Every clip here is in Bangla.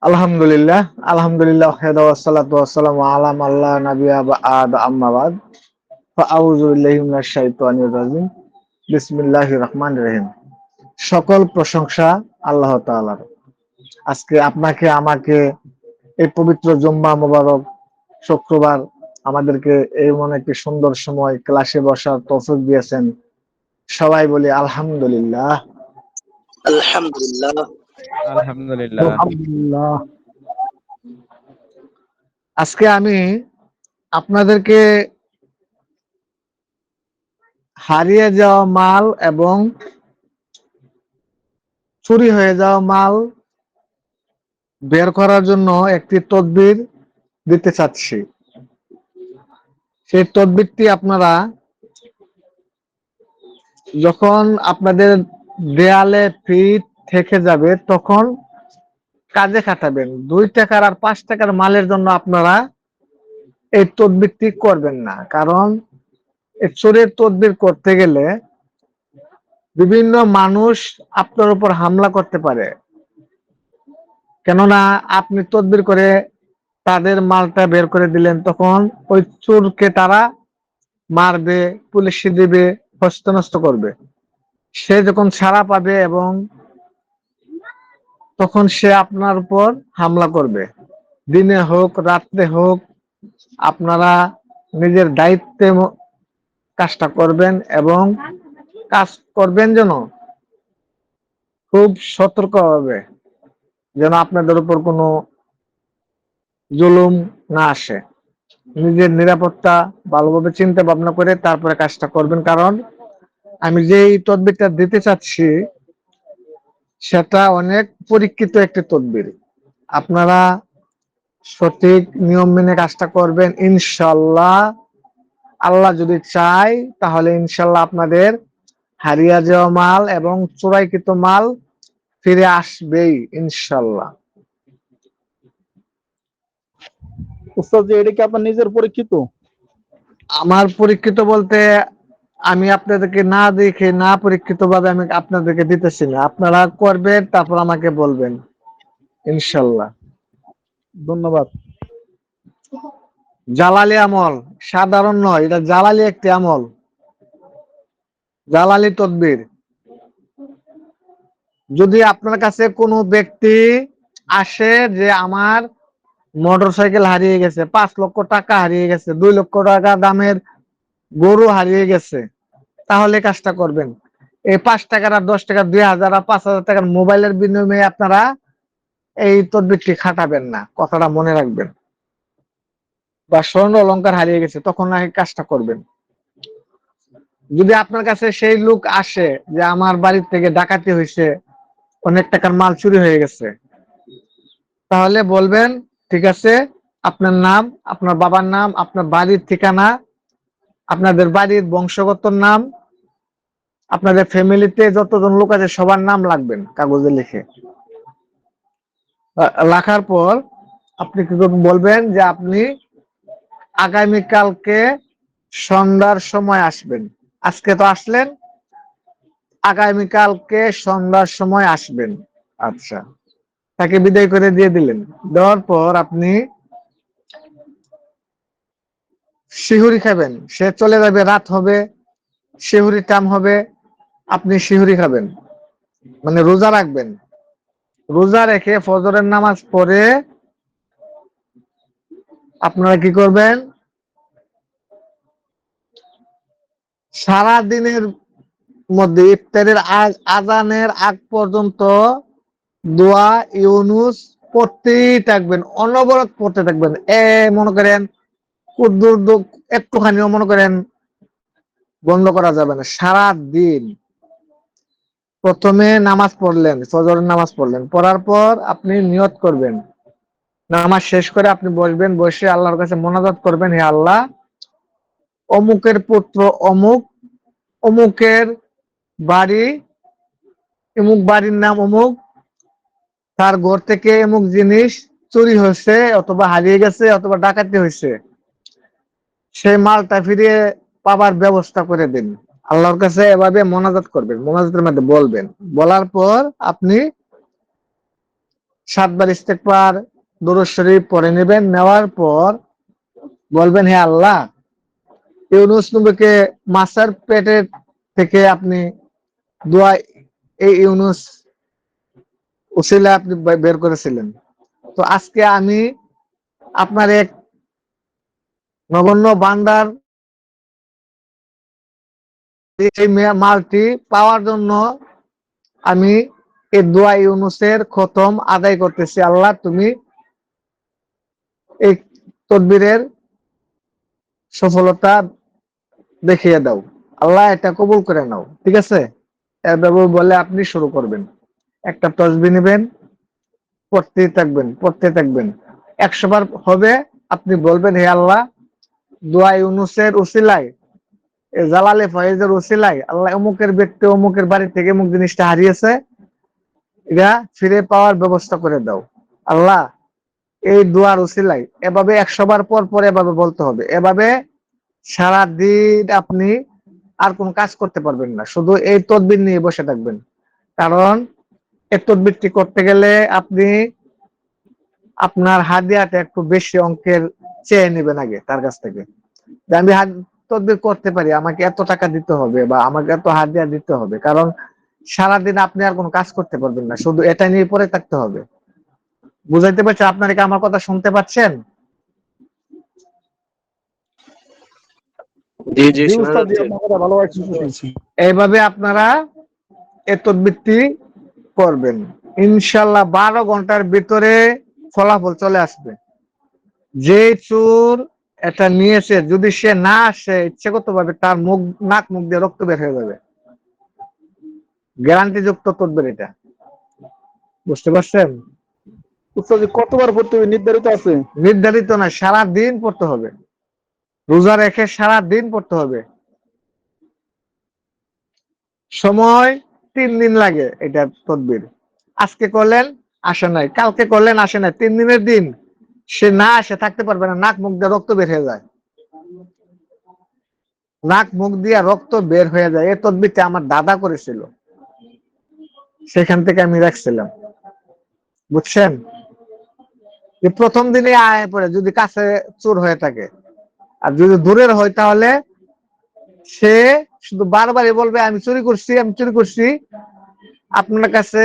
আলহামদুলিল্লাহ, আলহামদুলিল্লাহ ওয়াহদাহু ওয়াসসালাতু ওয়াসসালামু আলা মান লা নাবিয়্যা বা'দা আম্মা বাদ। ফাআউযু বিল্লাহি মিনাশ শাইতানির রাজিম। বিসমিল্লাহির রহমানির রহিম। সকল প্রশংসা আল্লাহ তাআলার। আজকে আপনাকে আমাকে এই পবিত্র জুম্মা মোবারক শুক্রবার আমাদেরকে এমন একটি সুন্দর সময় ক্লাসে বসার তৌফিক দিয়েছেন। সবাই বলি আলহামদুলিল্লাহ। আলহামদুলিল্লাহ। আলহামদুলিল্লাহ। আলহামদুলিল্লাহ। আজকে আমি আপনাদেরকে হারিয়ে যাওয়া মাল এবং চুরি হয়ে যাওয়া মাল বের করার জন্য একটি তদবির দিতে চাচ্ছি। সেই তদবিরটি আপনারা যখন আপনাদের দেয়ালে ফিট থেকে যাবে তখন কাজে খাটাবেন। 2 টাকার আর 5 টাকার মালের জন্য আপনারা এই তদবিরটি করবেন না, কারণ এই চোরের তদবির করতে গেলে বিভিন্ন মানুষ আপনার উপর হামলা করতে পারে, কেননা আপনি তদবির করে তাদের মালটা বের করে দিলেন, তখন ওই চোরকে তারা মারবে, পুলিশে দিবে, হস্তনষ্ট করবে। সে যখন ছাড়া পাবে এবং তখন সে আপনার উপর হামলা করবে। দিনে হোক রাত্রে হোক আপনারা নিজের দায়িত্বে কাজটা করবেন এবং কাজ করবেন যেন খুব সতর্ক হবে, যেন আপনাদের উপর কোনো জুলুম না আসে। নিজের নিরাপত্তা ভালোভাবে চিন্তা ভাবনা করে তারপরে কাজটা করবেন, কারণ আমি যেই তদবিরটা দিতে চাচ্ছি সেটা অনেক পরীক্ষিত একটি তদবির। আপনারা সঠিক নিয়ম মেনে কাজটা করবেন, ইনশাল্লাহ আল্লাহ যদি চায় তাহলে ইনশাল্লাহ আপনাদের হারিয়ে যাওয়া মাল এবং চোরাইকৃত মাল ফিরে আসবেই ইনশাল্লাহ। উস্তাদ জি, এটা কি আপনার নিজের পরীক্ষিত? আমার পরীক্ষিত বলতে আমি আপনাদেরকে না দেখে না পরীক্ষিত ভাবে আমি আপনাদেরকে দিতেছি না, আপনারা করবেন তারপর আমাকে বলবেন ইনশাল্লাহ। ধন্যবাদ। জালালি আমল সাধারণ নয়, এটা জালালি একটি আমল, জালালি তদবির। যদি আপনার কাছে কোনো ব্যক্তি আসে যে আমার মোটরসাইকেল হারিয়ে গেছে, 5 লক্ষ টাকা হারিয়ে গেছে, 2 লক্ষ টাকা দামের গরু হারিয়ে গেছে, তাহলে কাজটা করবেন। এই 5 টাকার আর 10 টাকা 2000 আর 5000 টাকার মোবাইলের বিনিময়ে আপনারা এই তদবিরটি খাটাবেন না, কথাটা মনে রাখবেন। বা স্বর্ণ অলংকার হারিয়ে গেছে, তখন এই কাজটা করবেন। যদি আপনার কাছে সেই লোক আসে যে আমার বাড়ির থেকে ডাকাতি হয়েছে, অনেক টাকার মাল চুরি হয়ে গেছে, তাহলে বলবেন ঠিক আছে, আপনার নাম, আপনার বাবার নাম, আপনার বাড়ির ঠিকানা, আপনাদের বাড়ির বংশগত নাম, আপনাদের ফ্যামিলিতে যতজন লোক আছে সবার নাম লাগবেন কাগজে লিখে। লেখার পর আপনি কি বলবেন যে আপনি আগামীকালকে সন্ধ্যার সময় আসবেন। আজকে তো আসলেন, আগামীকালকে সন্ধ্যার সময় আসবেন। আচ্ছা, তাকে বিদায় করে দিয়ে দিলেন। দেওয়ার পর আপনি শিহুরি খাবেন। সে চলে যাবে, রাত হবে, শিহুরি টাইম হবে, আপনি শিহুরি খাবেন, মানে রোজা রাখবেন। রোজা রেখে ফজরের নামাজ পড়ে আপনারা কি করবেন, সারা দিনের মধ্যে ইফতারের আজানের আগ পর্যন্ত দোয়া ইউনুস পড়তেই থাকবেন, অনবরত পড়তে থাকবেন। মনে করেন একটুখানিও মনে করেন বন্ধ করা যাবে না, সারা দিন। প্রথমে নামাজ পড়লেন, ফজরের নামাজ পড়লেন, পড়ার পর আপনি নিয়ত করবেন, নামাজ শেষ করে আপনি বসবেন, বসে আল্লাহর কাছে মোনাজাত করবেন, হে আল্লাহ, অমুকের পুত্র অমুক, অমুকের বাড়ি, অমুক বাড়ির নাম অমুক, তার ঘর থেকে অমুক জিনিস চুরি হয়েছে অথবা হারিয়ে গেছে অথবা ডাকাতি হয়েছে, সেই মালটা ফিরিয়ে পাবার ব্যবস্থা করে দিন। আল্লাহর কাছে এভাবে মোনাজাত করবেন, মোনাজাতের মধ্যে বলবেন। বলার পর আপনি 7 বার ইস্তেগফার দুরূদ শরীফ পড়ে নেবেন। নেওয়ার পর বলবেন, হে আল্লাহ, ইউনূস নবীকে মাছের পেটের থেকে আপনি দোয়া, এই ইউনূস উসিলা আপনি বের করেছিলেন। তো আজকে আমি আপনার এক নগণ্য বান্দার এই মালটি পাওয়ার জন্য আমি এই দোয়া ইউনূসের খতম আদায় করতেছি। আল্লাহ, তুমি এই তদবিরের সফলতা দেখিয়ে দাও। আল্লাহ, এটা কবুল করে নাও। ঠিক আছে, এভাবে বলে আপনি শুরু করবেন। একটা তসবিহ নেবেন, পড়তে থাকবেন। 100 বার হবে। আপনি বলবেন, হে আল্লাহ, দোয়া ইউনূসের উসিলায়, জালালে ফয়েজের উসিলায়, আল্লাহ, অমুকের ব্যক্তি অমুকের বাড়ি থেকে অমুক জিনিসটা হারিয়েছে, এটা ফিরে পাওয়ার ব্যবস্থা করে দাও। আল্লাহ, এই দোয়ার উসিলায়, এভাবে 100 বার পর পর এভাবে বলতে হবে। এভাবে সারা দিন আপনি আর কোন কাজ করতে পারবেন না, শুধু এই তদবির নিয়ে বসে থাকবেন। কারণ এই তদবিরটি করতে গেলে আপনি আপনার হাদিয়াটা একটু বেশি অঙ্কের চেয়ে নেবেন আগে তার কাছ থেকে, যে আমি তদবির করতে পারি, আমাকে এত টাকা দিতে হবে বা আমাকে এত হাদিয়া দিতে হবে। কারণ সারাদিন আপনি আর কোনো কাজ করতে পারবেন না, শুধু এটা নিয়ে পড়ে থাকতে হবে। বুঝাইতে পারছি? আপনারা কি আমার কথা শুনতে পাচ্ছেন? জি জি, জি শোনা উস্তাদ, জি যাচ্ছে। আপনার কথা ভালোভাবে শুনতে পেয়েছি। এইভাবে আপনারা এই তদবিরটি করবেন। ইনশাল্লাহ 12 ঘন্টার ভিতরে ফলাফল চলে আসবে। যে চোর এটা নিয়েছে, যদি সে না আসে ইচ্ছাগত ভাবে, তার মুখ, নাক মুখ দিয়ে রক্ত বের হয়ে যাবে। গ্যারান্টি যুক্ত তদবির এটা। বুঝতে পারছেন? উস্তাদ, কতবার পড়তে হবে নির্ধারিত আছে? নির্ধারিত না, সারা দিন পড়তে হবে। রোজা রেখে সারা দিন পড়তে হবে। সময় 3 দিন লাগে এটা তদবির। আজকে করলেন, আসে নাই, কালকে করলেন, আসে নাই, 3 দিনের দিন সে না আসে থাকতে পারবে না, নাক মুখ দিয়ে রক্ত বের হয়ে যায়। নাক মুখ দিয়ে রক্ত বের হয়ে যায়। এই তদবিরটা আমার দাদা করেছিল, সেখান থেকে আমি রাখছিলাম। বুঝছেন? যে প্রথম দিনে আয় পড়ে যদি কাছে চোর হয়ে থাকে, আর যদি দূরের হয়, তাহলে সে শুধু বারবারই বলবে, আমি চুরি করছি, আমি চুরি করছি। আপনার কাছে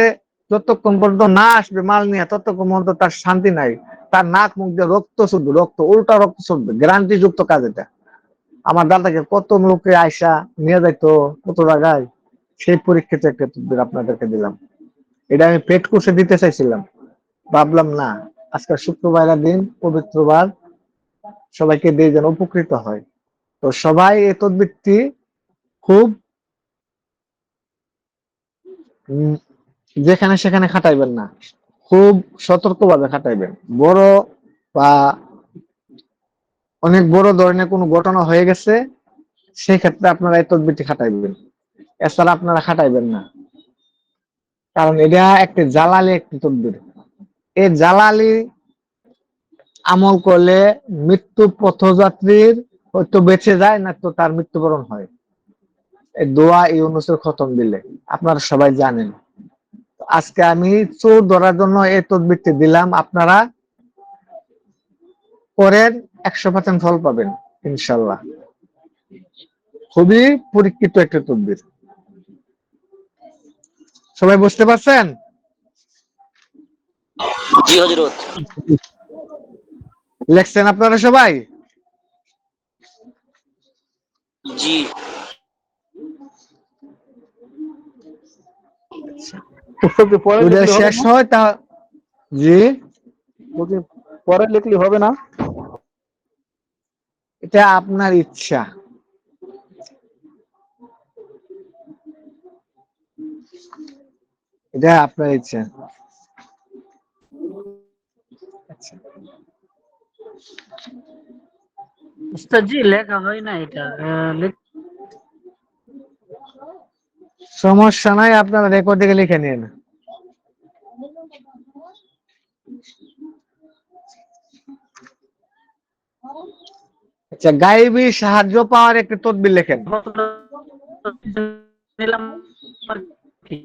যতক্ষণ পর্যন্ত না আসবে মাল নিয়ে, ততক্ষণ পর্যন্ত তার শান্তি নাই। তার নাক মুখ দিয়ে রক্ত শুধু রক্ত, উল্টা রক্ত শুধু। গ্যারান্টি যুক্ত কাজ এটা। আমার দাদাকে কত লোকে আয়সা নিয়ে যাইতো কত জায়গায়, সেই পরীক্ষিত একটা তদবির আপনাদেরকে দিলাম। এটা আমি পেট কোষে দিতে চাইছিলাম, ভাবলাম না, আজকে শুক্রবারের দিন, পবিত্রবার, সবাইকে দিয়ে যেন উপকৃত হয়। তো সবাই এই তদবিরটি খুব যেখানে সেখানে খাটাইবেন না, খুব সতর্কভাবে খাটাইবেন। বড় বা অনেক বড় ধরনের কোনো ঘটনা হয়ে গেছে, সেই ক্ষেত্রে আপনারা এই তদবিরটি খাটাইবেন। এছাড়া আপনারা খাটাইবেন না। কারণ এটা একটি জালালি একটি তদবির। এই জালালি আমল করলে মৃত্যু পথযাত্রীর হয়তো বেঁচে যায়, না তো তার মৃত্যুবরণ হয় এই দোয়া ইউনূসের খতম দিলে। আপনারা সবাই জানেন। আজকে আমি চোর ধরার জন্য এই তদবিরটি দিলাম। আপনারা করেন, 100% ফল পাবেন ইনশাল্লাহ। খুবই পরীক্ষিত একটা তদবির। সবাই বুঝতে পারছেন? জি হযরত। লেখছেন আপনারা সবাই? জি। উস্তাদ, পরে যদি লিখলে হবে শেষ না? হয় তা, জি, বলছি, পরে লিখলে হবে না? এটা আপনার ইচ্ছা। এটা আপনার ইচ্ছা। আচ্ছা, উস্তাদ জি, লেখা হয় না এটা। সমস্যা নাই, আপনারা রেকর্ড থেকে লিখে নিন। আচ্ছা, গায়েবী সাহায্য পাওয়ার একটি তদবির লেখেন। নিলাম আর কি।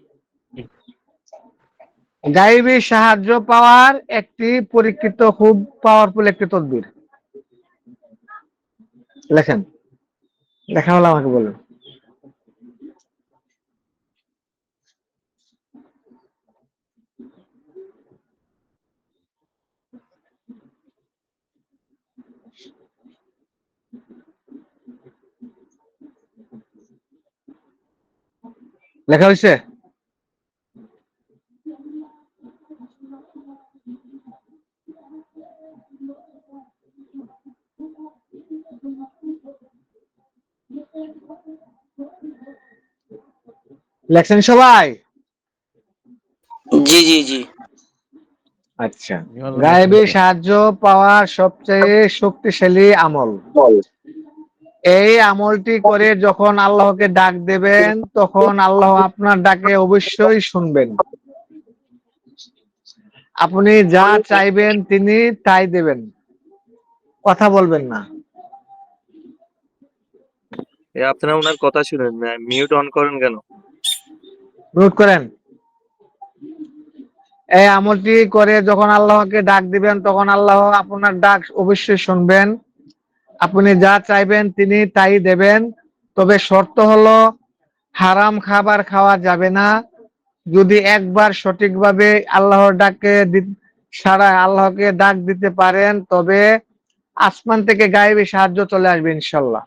গায়েবী সাহায্য পাওয়ার একটি পরীক্ষিত খুব পাওয়ারফুল একটি তদবির। লেখেন, লেখা হলে আমাকে বলুন। লেখা হয়েছে? লেখছেন সবাই? জি জি জি। আচ্ছা, গায়েবী সাহায্য পাওয়ার সবচেয়ে শক্তিশালী আমল। এই আমলটি করে যখন আল্লাহকে ডাক দেবেন, তখন আল্লাহ আপনার ডাকে অবশ্যই শুনবেন। আপনি যা চাইবেন তিনি তাই দেবেন, কথা বলবেন না। আপনারা ওনার কথা শুনেন, মিউট অন করেন কেন? নোট করেন। এই আমলটি করে যখন আল্লাহকে ডাক দিবেন, তখন আল্লাহ আপনার ডাক অবশ্যই শুনবেন। আপনি যা চাইবেন তিনি তাই দেবেন। তবে শর্ত হলো হারাম খাবার খাওয়া যাবে না। যদি একবার সঠিকভাবে আল্লাহর ডাকে সারা আল্লাহকে ডাক দিতে পারেন, তবে আসমান থেকে গায়েবী সাহায্য চলে আসবে ইনশাল্লাহ।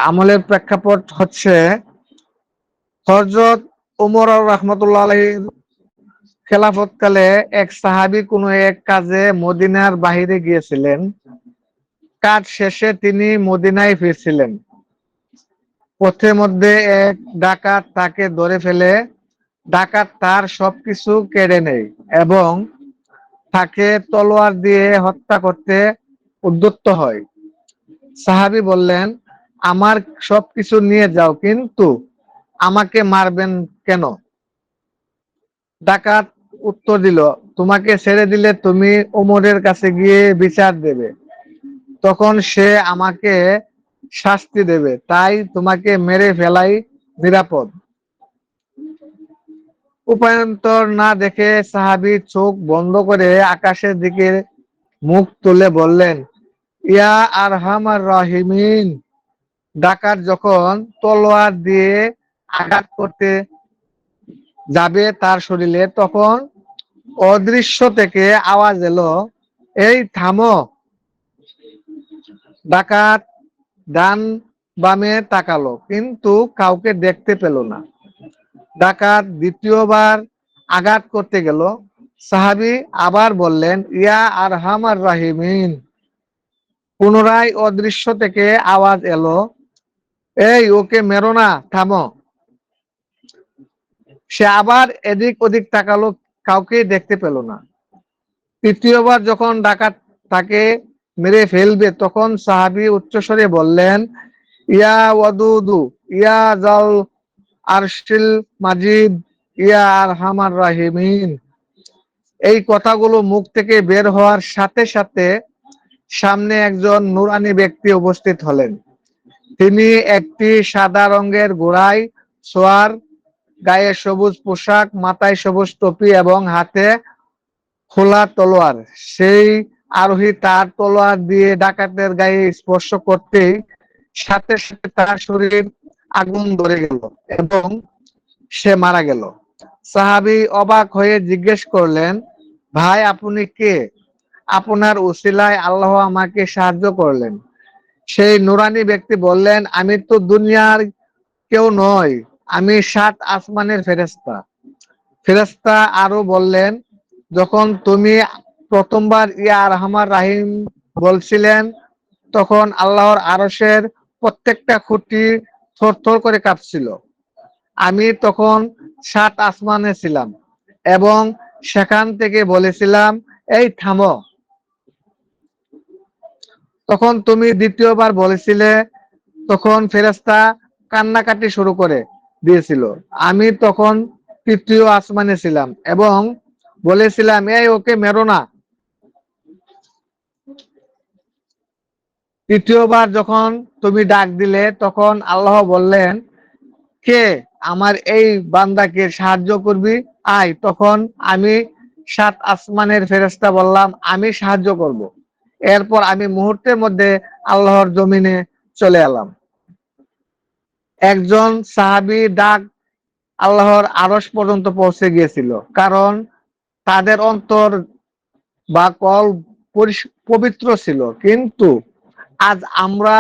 আমলের প্রেক্ষাপট হচ্ছে, হযরত ওমর রাহমাতুল্লাহ আলাইহির খেলাফতকালে এক সাহাবী কোনো এক কাজে মদিনার বাহিরে গিয়েছিলেন। কাজ শেষে তিনি মদিনায় ফিরছিলেন। পথের মধ্যে এক ডাকাত তাকে ধরে ফেলে। ডাকাত তার সবকিছু কেড়ে নেয় এবং তাকে তলোয়ার দিয়ে হত্যা করতে উদ্যত হয়। সাহাবী বললেন, আমার সবকিছু নিয়ে যাও, কিন্তু আমাকে মারবেন কেন? ডাকাত উত্তর দিল, তোমাকে ছেড়ে দিলে তুমি ওমরের কাছে গিয়ে বিচার দেবে, তখন সে আমাকে শাস্তি দেবে, তাই তোমাকে মেরে ফেলাই নিরাপদ। উপায়ন্তর না দেখে সাহাবী চোখ বন্ধ করে আকাশের দিকে মুখ তুলে বললেন, ইয়া আরহামার রাহিমিন। ডাকাত যখন তলোয়ার দিয়ে আঘাত করতে যাবে তার শরীরে, তখন অদৃশ্য থেকে আওয়াজ এলো, এই থামো। ডাকাত ডান বামে তাকালো, কিন্তু কাউকে দেখতে পেল না। ডাকাত দ্বিতীয়বার আঘাত করতে গেল। সাহাবী আবার বললেন, ইয়া আরহামার রাহিমিন। পুনরায় অদৃশ্য থেকে আওয়াজ এলো, এই ওকে মেরো না, থামো। সে আবার এদিক ওদিক তাকালো, কাউকে দেখতে পেল না। তৃতীয়বার যখন ডাকাত তাকে মেরে ফেলবে, তখন সাহাবী উচ্চস্বরে বললেন, ইয়া ওয়াদুদু, ইয়া জাল আরশিল মাজিদ, ইয়া আরহামার রাহিমিন। এই কথাগুলো মুখ থেকে বের হওয়ার সাথে সাথে সামনে একজন নুরানি ব্যক্তি উপস্থিত হলেন। তিনি একটি সাদা রঙের ঘোড়ায় সোয়ার, গায়ে সবুজ পোশাক, মাথায় সবুজ টুপি এবং হাতে খোলা তলোয়ার। সেই আরোহী তার তলোয়ার দিয়ে ডাকাতের গায়ে স্পর্শ করতেই সাথে সাথে তার শরীর আগুন ধরে গেল এবং সে মারা গেল। সাহাবী অবাক হয়ে জিজ্ঞেস করলেন, ভাই আপনি কে? আপনার উসিলায় আল্লাহ আমাকে সাহায্য করলেন। সেই নুরানি ব্যক্তি বললেন, আমি তো দুনিয়ার কেউ নয়, আমি 7 আসমানের ফেরেশতা। ফেরেশতা আরো বললেন, যখন তুমি প্রথমবার ইয়া আরহামার রাহিম বলছিলেন, তখন আল্লাহর আরশের প্রত্যেকটা খুঁটি থরথর করে কাঁপছিল। আমি তখন 7 আসমানে ছিলাম এবং সেখান থেকে বলেছিলাম, এই থামো। তখন তুমি দ্বিতীয়বার বলেছিলে, তখন ফেরেশতা কান্নাকাটি শুরু করে দিয়েছিল। আমি তখন তৃতীয় আসমানে ছিলাম এবং বলেছিলাম, এই ওকে মেরো না। তৃতীয়বার যখন তুমি ডাক দিলে, তখন আল্লাহ বললেন, কে আমার এই বান্দাকে সাহায্য করবি, আয়। তখন আমি 7 আসমানের ফেরেশতা বললাম, আমি সাহায্য করব। এরপর আমি মুহূর্তের মধ্যে আল্লাহর জমিনে চলে এলাম। একজন সাহাবী ডাক আল্লাহর আরশ পর্যন্ত পৌঁছে গিয়েছিল, কারণ তাদের অন্তর বা কল্ব পবিত্র ছিল। কিন্তু আজ আমরা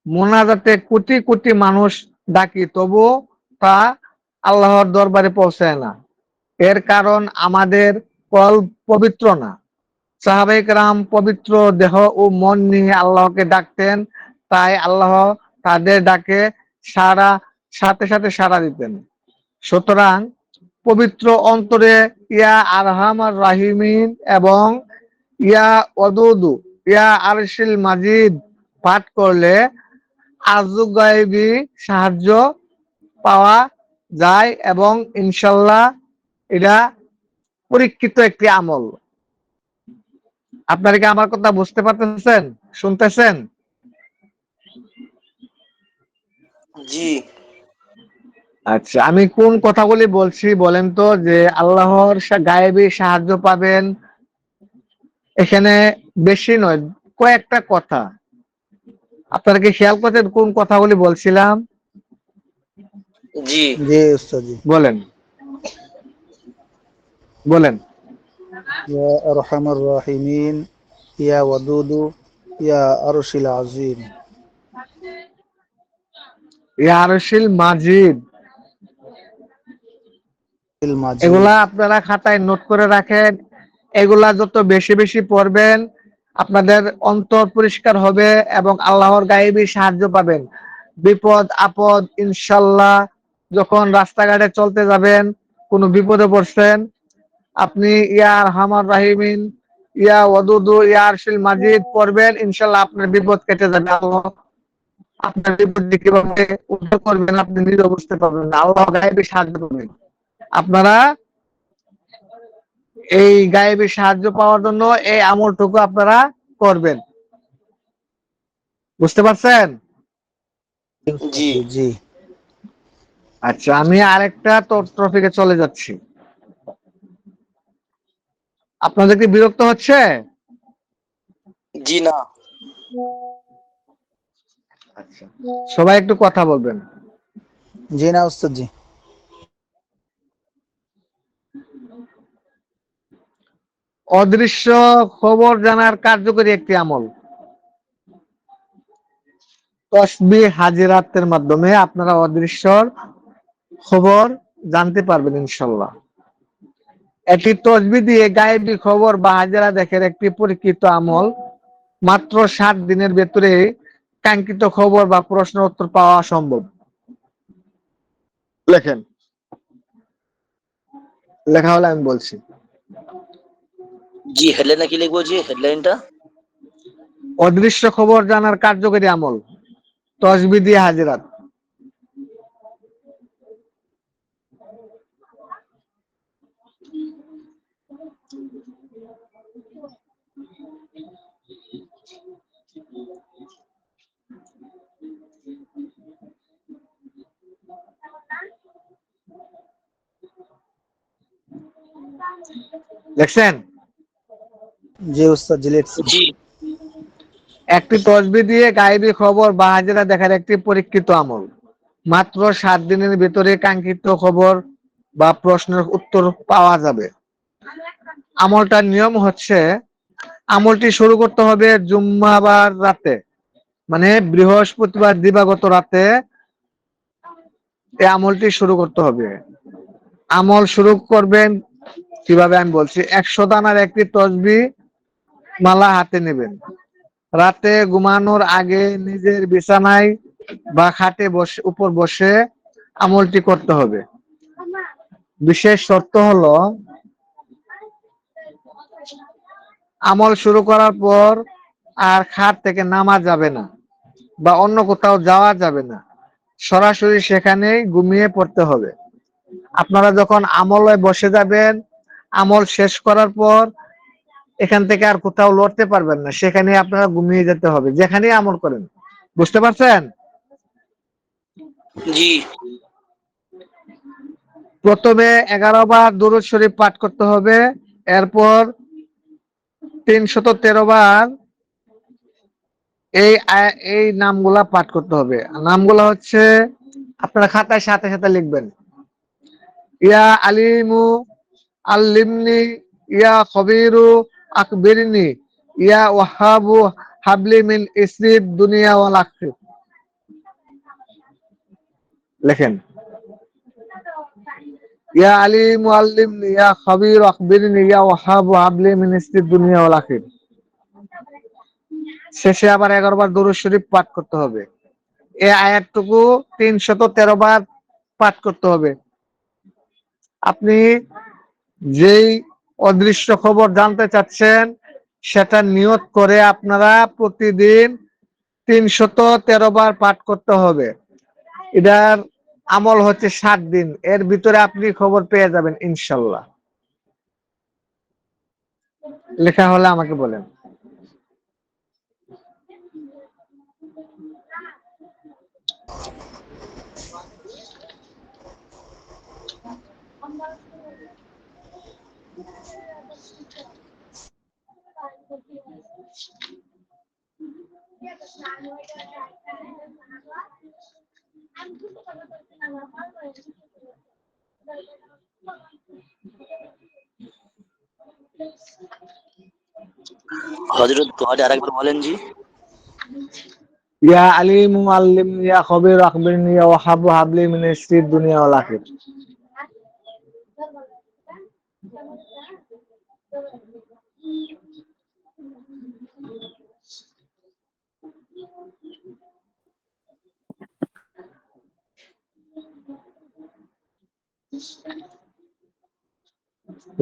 মোনাজাতে কোটি কোটি মানুষ ডাকি, তবুও তা আল্লাহর দরবারে পৌঁছায় না। এর কারণ আমাদের কল্ব পবিত্র না। সাহাবায়ে কেরাম পবিত্র দেহ ও মন নিয়ে আল্লাহকে ডাকতেন, তাই আল্লাহ তাদের ডাকে সাথে সাথে সাড়া দিতেন। সুতরাং পবিত্র অন্তরে ইয়া আরহামার রাহিমিন এবং ইয়া ওয়াদুদু ইয়া আরশিল মাজিদ পাঠ করলে আজগাইবি সাহায্য পাওয়া যায় এবং ইনশাল্লাহ এটা পরীক্ষিত একটি আমল। আপনারা কি আমার কথা বুঝতে পারতেছেন, শুনতেছেন? জি। আচ্ছা, আমি কোন কথাগুলি বলছি বলেন তো? যে আল্লাহর গায়েবী সাহায্য পাবেন, এখানে বেশি নয়, কয়েকটা কথা। আপনারা কি খেয়াল করছেন কোন কথাগুলি বলছিলাম? জি। জি উস্তাদ জি। বলেন বলেন। ইয়া আরহামার রাহিমিন, ইয়া ওয়াদুদু, ইয়া আরশিল আজিম। ইয়া আরশিল মাজিদ, ইল মাজিদ। এগুলা আপনারা খাতায় নোট করে রাখেন। এগুলা যত বেশি বেশি পড়বেন, আপনাদের অন্তর পরিষ্কার হবে এবং আল্লাহর গায়েবী সাহায্য পাবেন। বিপদ আপদ ইনশাল্লাহ, যখন রাস্তাঘাটে চলতে যাবেন, কোনো বিপদে পড়ছেন, আপনি ইয়া আরহামার রাহিমিন, ইয়া ওয়াদুদু, ইয়া আরশিল মাজিদ পড়বেন, ইনশাল্লাহ আপনার বিপদ কেটে যাবে। আল্লাহ আপনার বিপদ কিভাবে উদ্ধার করবেন আপনি নিজে বুঝতে পারবেন না, আল্লাহ গায়েবী সাহায্য করবেন। আপনারা এই গায়েবী সাহায্য পাওয়ার জন্য এই আমলটুকু আপনারা করবেন। বুঝতে পারছেন? জি। জি। আচ্ছা, আমি আরেকটা টপিকে চলে যাচ্ছি। আপনাদের কি বিরক্ত হচ্ছে? জি না। আচ্ছা, সবাই একটু কথা বলবেন। জি না উস্তাদ জি। অদৃশ্য খবর জানার কার্যকরী একটি আমল। তসবিহ হাজিরাতের মাধ্যমে আপনারা অদৃশ্যর খবর জানতে পারবেন ইনশাল্লাহ। এটি তসবিহ দিয়ে গায়েবী খবর বা হাজিরা দেখার একটি পরীক্ষিত আমল। মাত্র 7 দিনের ভেতরে কাঙ্ক্ষিত খবর বা প্রশ্নের উত্তর পাওয়া সম্ভব। লেখেন, লেখা হলে আমি বলছি। জি, হেডলাইনটা কি লিখবো? জি, হেডলাইনটা। অদৃশ্য খবর জানার কার্যকরী আমল, তসবিহ দিয়ে হাজিরাত। দেখছেন? জি উস্তাদ জি লিখছি। জি। একটি তসবিহ দিয়ে গায়েবী খবর বা হাজিরা দেখার একটি পরীক্ষিত আমল। মাত্র 7 দিনের ভিতরে কাঙ্ক্ষিত খবর বা প্রশ্নের উত্তর পাওয়া যাবে। আমলটার নিয়ম হচ্ছে, আমলটি শুরু করতে হবে জুম্মাবার রাতে, মানে বৃহস্পতিবার দিবাগত রাতে এই আমলটি শুরু করতে হবে। আমল শুরু করবেন কিভাবে আমি বলছি। 100 দানার একটি তসবিহ মালা হাতে নেবেন। রাতে ঘুমানোর আগে নিজের বিছানায় বা খাটে উপর বসে আমলটি করতে হবে। বিশেষ শর্ত হলো, আমল শুরু করার পর আর খাট থেকে নামা যাবে না বা অন্য কোথাও যাওয়া যাবে না, সরাসরি সেখানেই ঘুমিয়ে পড়তে হবে। আপনারা যখন আমলে বসে যাবেন, আমল শেষ করার পর এখান থেকে আর কোথাও লড়তে পারবেন না, সেখানে আপনারা ঘুমিয়ে যেতে হবে, যেখানেই আমল করেন। বুঝতে পারছেন? জি। প্রথমে 11 বার দুরূদ শরীফ পাঠ করতে হবে, এরপর 313 বার এই নামগুলা পাঠ করতে হবে। নামগুলা হচ্ছে, আপনারা খাতায় সাথে সাথে লিখবেন। ইয়া আলিমু আল্লিমনি, ইয়া খবিরু আখবিরনি, ইয়া ওয়াহাবু হাবলি মিন ইসরিদ দুনিয়া ওয়াল আখির। লেখেন, ইয়া আলিমু আল্লিমনি, ইয়া খবিরু আখবিরনি, ইয়া ওয়াহাবু হাবলি মিন ইসরিদ দুনিয়া ওয়াল আখির। শেষে আবার 11 বার দুরূদ শরীফ পাঠ করতে হবে। এই আয়াতটুকু 313 বার পাঠ করতে হবে। আপনি যেই অদৃশ্য খবর জানতে চাচ্ছেন সেটা নিয়ত করে আপনারা প্রতিদিন 313 বার পাঠ করতে হবে। এটার আমল হচ্ছে 7 দিন, এর ভিতরে আপনি খবর পেয়ে যাবেন ইনশাল্লাহ। লেখা হলে আমাকে বলেন। হযরত দোয়াটা আরেকবার বলেন জি। ইয়া আলিমু আল্লিমনি, ইয়া খবির আখবিরনি, ইয়া ওয়াহাবু হাবলি মিন ইসরিদ দুনিয়া ওয়াল আখির।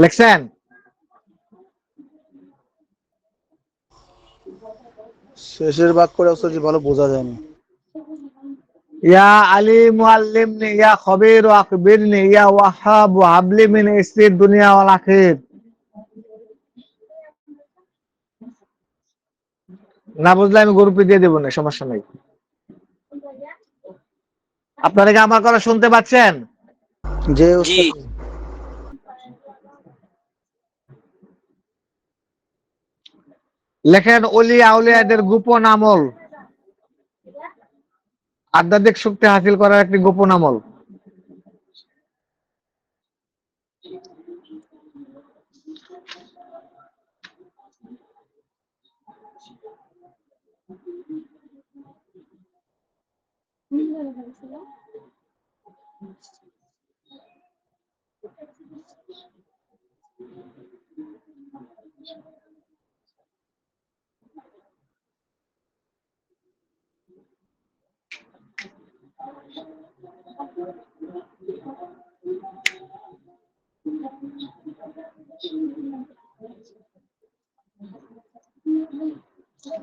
লেখছেন? শেষের বাক্য করে উস্তাদ জি ভালো বোঝা যায়নি। ইয়া আলিমু আল্লিমনি, ইয়া খবির আখবিরনি, ইয়া ওয়াহাবু হাবলি মিন ইসরিদ দুনিয়া ওয়াল আখির। না বুঝলে আমি গ্রুপে দিয়ে দেবো না, সমস্যা নাই। আপনারা কি আমার কথা শুনতে পাচ্ছেন? যে জি। উস্তাদ লেখেন, ওলি আউলিয়াদের গোপন আমল, আধ্যাত্মিক শক্তি হাসিল করার একটি গোপন আমল।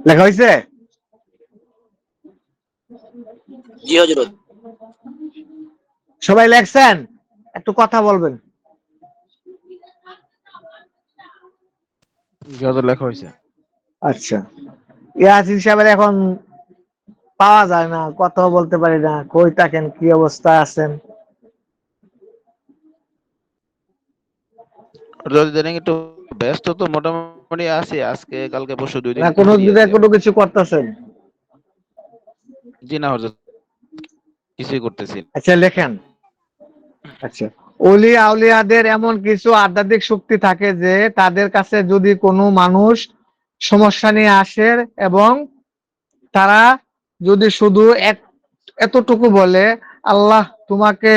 লেখা হয়েছে? জি হযরত। সবাই লেখছেন? একটু কথা বলবেন। যত লেখা হয়েছে। আচ্ছা, ইয়াসিন সাহেবের এখন পাওয়া যায় না, কথাও বলতে পারি না, কই থাকেন, কি অবস্থায় আছেন? যদি দেখেন একটু ব্যস্ত তো মোটামুটি আছি, আজকে কালকে পরশু 2 দিন না একটু কোনো ফ্রি দিকে আছি। কোনো কিছু করতেছেন? জি না হযরত, কিছুই করতেছি না। আচ্ছা লেখেন। আচ্ছা, ওলি আউলিয়াদের এমন কিছু আধ্যাত্মিক শক্তি থাকে যে তাদের কাছে যদি কোনো মানুষ সমস্যা নিয়ে আসে এবং তারা যদি শুধু এতটুকু বলে, আল্লাহ তোমাকে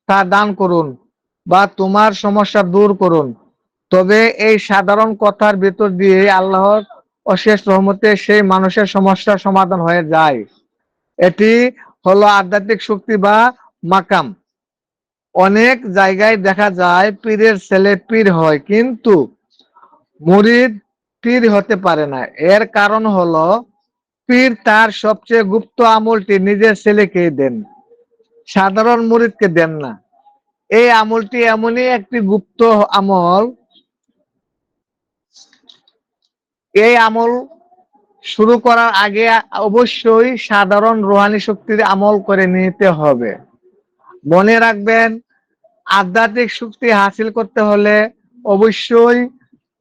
তা দান করুন বা তোমার সমস্যা দূর করুন, তবে এই সাধারণ কথার ভিতর দিয়ে আল্লাহর অশেষ রহমতে সেই মানুষের সমস্যার সমাধান হয়ে যায়। এটি হলো আধ্যাত্মিক শক্তি বা মাকাম। অনেক জায়গায় দেখা যায় পীরের ছেলে পীর হয় কিন্তু মুরিদ পীর হতে পারে না। এর কারণ হলো পীর তার সবচেয়ে গুপ্ত আমলটি নিজের ছেলেকে দেন, সাধারণ মুরিদকে দেন না। এই আমলটি এমনই একটি গুপ্ত আমল, এই আমল শুরু করার আগে অবশ্যই সাধারণ রুহানি শক্তির আমল করে নিতে হবে। মনে রাখবেন, আধ্যাত্মিক শক্তি হাসিল করতে হলে অবশ্যই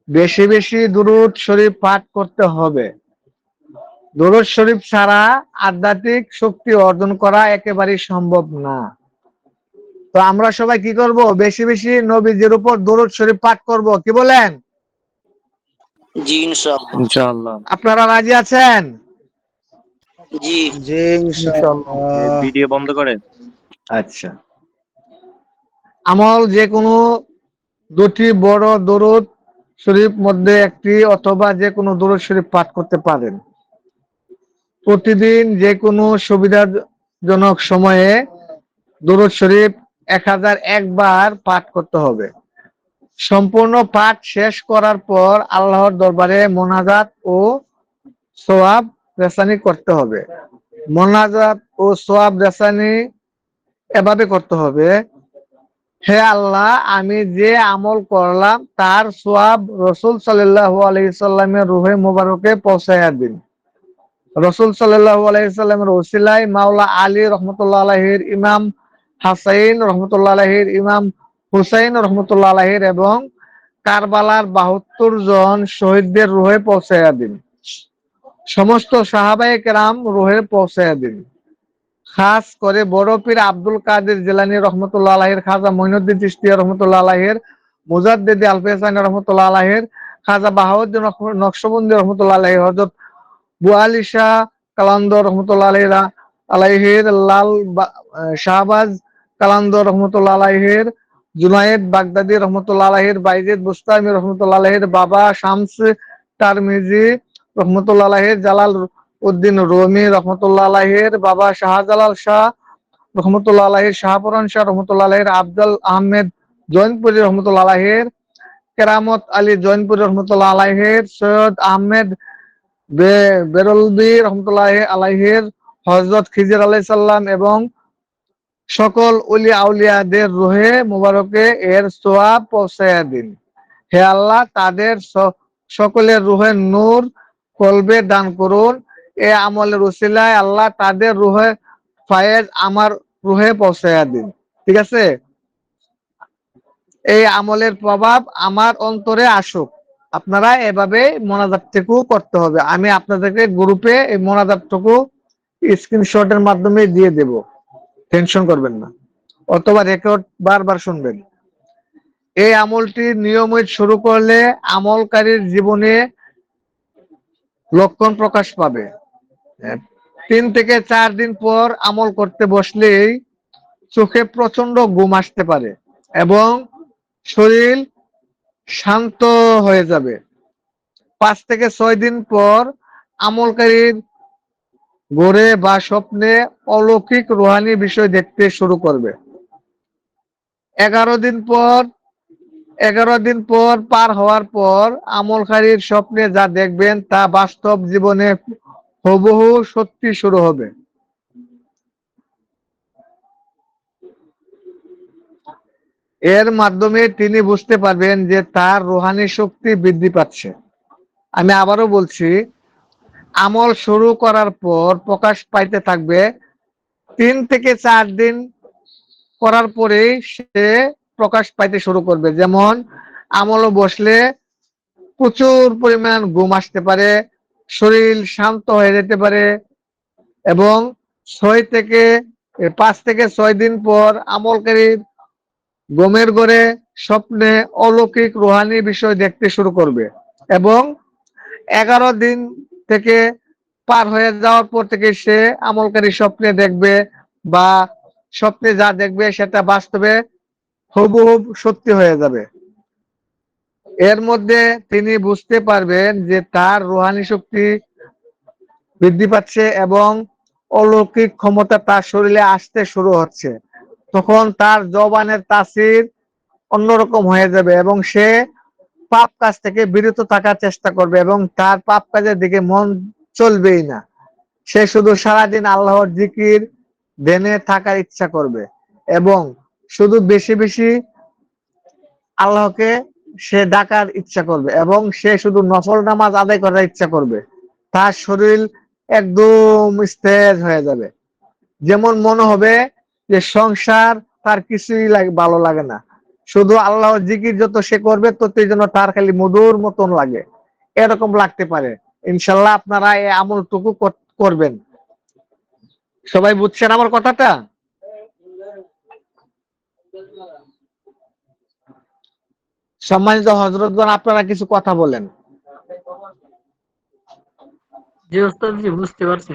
বেশি বেশি দুরূদ শরীফ পাঠ করতে হবে। দুরূদ শরীফ ছাড়া আধ্যাত্মিক শক্তি অর্জন করা একেবারেই সম্ভব না। তো আমরা সবাই কি করব? বেশি বেশি নবীজির উপর দুরূদ শরীফ পাঠ করব। কি বলেন? জি ইনশাআল্লাহ। ইনশাআল্লাহ। আপনারা রাজি আছেন? জি। জি ইনশাআল্লাহ। ভিডিও বন্ধ করেন। আচ্ছা, আমল যে কোনো দুটি বড় দরুদ শরীফ মধ্যে একটি অথবা যে কোনো দরুদ শরীফ পাঠ করতে পারেন। প্রতিদিন যে কোনো সুবিধাজনক সময়ে দরুদ শরীফ 1001 বার পাঠ করতে হবে। সম্পূর্ণ পাঠ শেষ করার পর আল্লাহর দরবারে মোনাজাত ও সওয়াব রেসানি করতে হবে। মোনাজাত ও সওয়াব রেসানি এভাবে করতে হবে: হে আল্লাহ, আমি যে আমল করলাম তার সওয়াব রাসূল সাল্লাল্লাহু আলাইহি সাল্লামের রূহে মুবারকে পৌঁছায়া দিন। রাসূল সাল্লাল্লাহু আলাইহি সাল্লামের ওসিলায় মাওলা আলী রাহমাতুল্লাহ আলাইহির, ইমাম হাসাইন রাহমাতুল্লাহ আলাইহির, ইমাম হুসাইন রাহমাতুল্লাহ আলাইহির এবং কারবালার 72 জন শহীদদের রূহে পৌঁছায়া দিন। সমস্ত সাহাবায়ে কেরাম রূহে পৌঁছায়া দিন। খাস করে বড় পীর আব্দুল কাদের জিলানী রহমতুল্লাহ আলাইহির, খাজা মঈনুদ্দিন চিশতি রহমতুল্লাহ আলাইহির, মুজাদ্দিদ আল ফেসানি রহমতুল্লাহ আলাইহির, খাজা বাহাউদ্দিন নকশবন্দি রহমতুল্লাহ আলাইহি, হযরত বুআলী শাহ কালান্দর রহমতুল্লাহ আলাইহির, লাল শাহবাজ কালান্দর রহমতুল্লাহ আলাইহির, জুনায়েদ বাগদাদি রহমতুল্লাহ আলাইহির, বাইজিদ বুস্তামি রহমতুল্লাহ আলাইহির, বাবা শামস তারমিজি রহমতুল্লাহ আলাইহির, জালাল উদ্দিন রুমি রহমতুল্লাহ আলাইহির, বাবা শাহজালাল শাহ রহমতুল্লাহ আলাইহির, শাহপুরান শাহ রহমতুল্লাহ আলাইহির, আফজল আহমেদ জৈনপুরি রহমতুল্লাহ আলাইহির, কেরামত আলী জৈনপুরি রহমতুল্লাহ আলাইহির, সৈয়দ আহমেদ বেরলভী রহমতুল্লাহ আলাইহির, হযরত খিজির আলাইহিস সালাম এবং সকল ওলি আউলিয়াদের রূহে মুবারকে এর সওয়াব পৌঁছায়া দিন। হে আল্লাহ, তাদের সকলের রূহে নূর কলবে দান করুন। এ আমলের উসিলায় আল্লাহ তাদের রূহে ফায়েজ আমার রূহে পৌঁছায়া দিন। ঠিক আছে? এই আমলের প্রভাব আমার অন্তরে আসুক। আপনারা এভাবে মোনাজাতটুকু করতে হবে। আমি আপনাদেরকে গ্রুপে এই মোনাজাতটুকু স্ক্রিনশটের মাধ্যমে দিয়ে দেব, টেনশন করবেন না, অথবা রেকর্ড বারবার শুনবেন। এই আমলটি নিয়মিত শুরু করলে আমলকারীর জীবনে লক্ষণ প্রকাশ পাবে। 3 থেকে 4 দিন পর আমল করতে বসলেই চোখে প্রচন্ড ঘুম আসতে পারে এবং শরীর শান্ত হয়ে যাবে। 5 থেকে 6 দিন পর আমলকারীর ঘোরে বা স্বপ্নে অলৌকিক রুহানি বিষয় দেখতে শুরু করবে। 11 দিন পর পার হওয়ার পর আমলকারীর স্বপ্নে যা দেখবেন তা বাস্তব জীবনে হুবহু সত্যি শুরু হবে। এর মাধ্যমে তিনি বুঝতে পারবেন যে তার রুহানি শক্তি বৃদ্ধি পাচ্ছে। আমি আবারও বলছি, আমল শুরু করার পর প্রকাশ পাইতে থাকবে। 3 থেকে 4 দিন করার পরেই সে প্রকাশ পাইতে শুরু করবে। যেমন আমল বসলে প্রচুর পরিমাণ ঘুম আসতে পারে, শরীর শান্ত হয়ে যেতে পারে এবং 5 থেকে 6 দিন পর আমলকারীর ঘুমের ঘরে স্বপ্নে অলৌকিক রুহানি বিষয় দেখতে শুরু করবে এবং 11 দিন থেকে পার হয়ে যাওয়ার পর থেকে সে আমলকারী স্বপ্নে দেখবে বা স্বপ্নে যা দেখবে সেটা বাস্তবে হুবহু সত্যি হয়ে যাবে। এর মধ্যে তিনি বুঝতে পারবেন যে তার রুহানি শক্তি বৃদ্ধি পাচ্ছে এবং অলৌকিক ক্ষমতা তার শরীরে আসতে শুরু হচ্ছে। তখন তার জবানের তাসির অন্যরকম হয়ে যাবে এবং সে পাপ কাজ থেকে বিরত থাকার চেষ্টা করবে এবং তার পাপ কাজের দিকে মন চলবেই না। সে শুধু সারাদিন আল্লাহর জিকির ধ্যানে থাকার ইচ্ছা করবে এবং শুধু বেশি বেশি আল্লাহকে সে ডাকার ইচ্ছা করবে এবং সে শুধু নফল নামাজ আদায় করার ইচ্ছা করবে। তার শরীর একদম স্থির হয়ে যাবে। যেমন মনে হবে যে সংসার তার কিছুই ভালো লাগে না। শুধু আল্লাহ জিকির যত সে করবে ততই যেন তার খালি মধুর মতন লাগে, এরকম লাগতে পারে। ইনশাল্লাহ আপনারা এই আমলটুকু করবেন। সবাই বুঝছেন আমার কথাটা? সম্মানিত হযরতগণ, আপনারা কিছু কথা বলেন। জি ওস্তাদ জি, বুঝতে পারছি।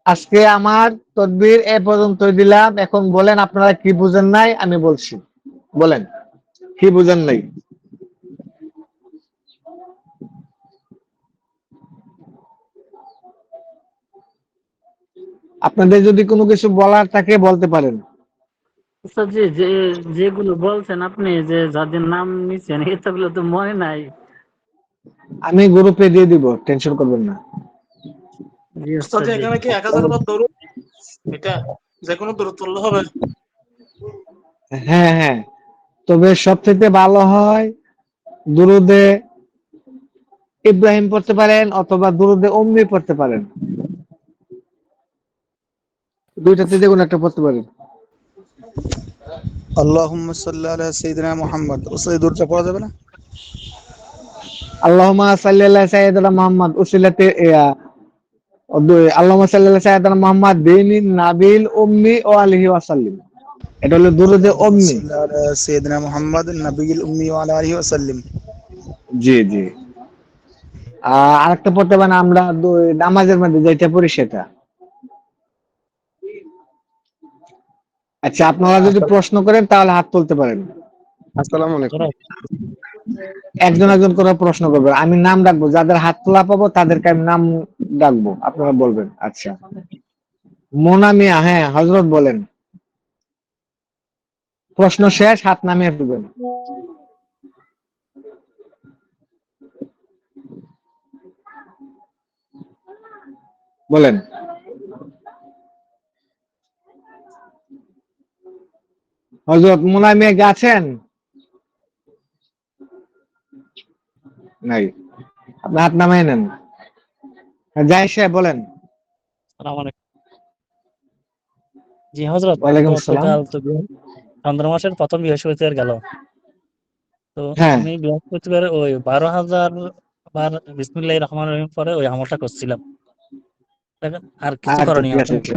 আজকে আমার তদবির এ পর্যন্তই দিলাম। এখন বলেন আপনারা কি বুঝেন নাই, আমি বলছি। বলেন কি বুঝেন নাই। আপনাদের যদি কোনো কিছু বলার থাকে বলতে পারেন। ওস্তাদ জি, যেগুলো বলছেন আপনি, যে যাদের নাম নিছেন, এতগুলো তো মনে নাই। আমি গ্রুপে দিয়ে দিব, টেনশন করবেন না। জি উস্তাদ ওস্তাদ জি, জি। এখানে কি 1000 বার দরুদ? এটা যে কোনো দরুদ পড়লে হবে? হ্যাঁ হ্যাঁ, তবে সবথেকে ভালো হয় দুরুদে ইব্রাহিম পড়তে পারেন অথবা দুরুদে উম্মি পড়তে পারেন, দুইটাতে যে কোনো একটা পড়তে পারেন। আল্লাহুম্মা সাল্লি আলা সাইয়্যিদিনা মুহাম্মদ। উস্তাদ এই দূরটা পড়া যাবে না? আল্লাহুম্মা সাল্লি আলা সাইয়্যিদিনা মুহাম্মদ উসিলাতে আল্লাহুম্মা সাল্লি আলা সাইয়্যিদিনা মুহাম্মদ বিনিন নাবিল উম্মি ও আলিহি ওয়াসাল্লিম। এটা হলো দুরুদে আল্লাহুম্মা উম্মি। সাল্লি আলা সাইয়্যিদিনা মুহাম্মদ নাবিয়্যিল উম্মি ওয়া আলা আলিহি ওয়া সাল্লিম। জি জি। আরেকটা পড়তে পারেন, আমরা নামাজের মধ্যে যেটা পড়ি সেটা। আচ্ছা, আপনারা যদি প্রশ্ন করেন তাহলে হাত তুলতে পারেন। আসসালামু আলাইকুম। একজন একজন করে প্রশ্ন করবেন, আমি নাম ডাকবো, যাদের হাত তোলা পাবো তাদেরকে আমি নাম ডাকবো, আপনারা বলবেন। আচ্ছা, মোনা মিয়া, হ্যাঁ হযরত বলেন। প্রশ্ন শেষ, হাত নামিয়ে ফেলবেন। বলেন। হযরত মোনা মিয়া কি আছেন? নাই, আপনি হাত নামিয়ে নেন। যাই সে বলেন। আসসালামু আলাইকুম। জি হযরত, ওয়ালাইকুম আসসালাম। গতকাল তো চন্দ্র মাসের প্রথম বৃহস্পতিবার গেল। তো হ্যাঁ, আমি বৃহস্পতিবার ওই 12,000 বার বিসমিল্লাহির রহমানির রহিম পরে ওই আমলটা করছিলাম। দেখেন, আর কিছু আচ্ছা করণীয় ঠিক আছে আছে, নাকি?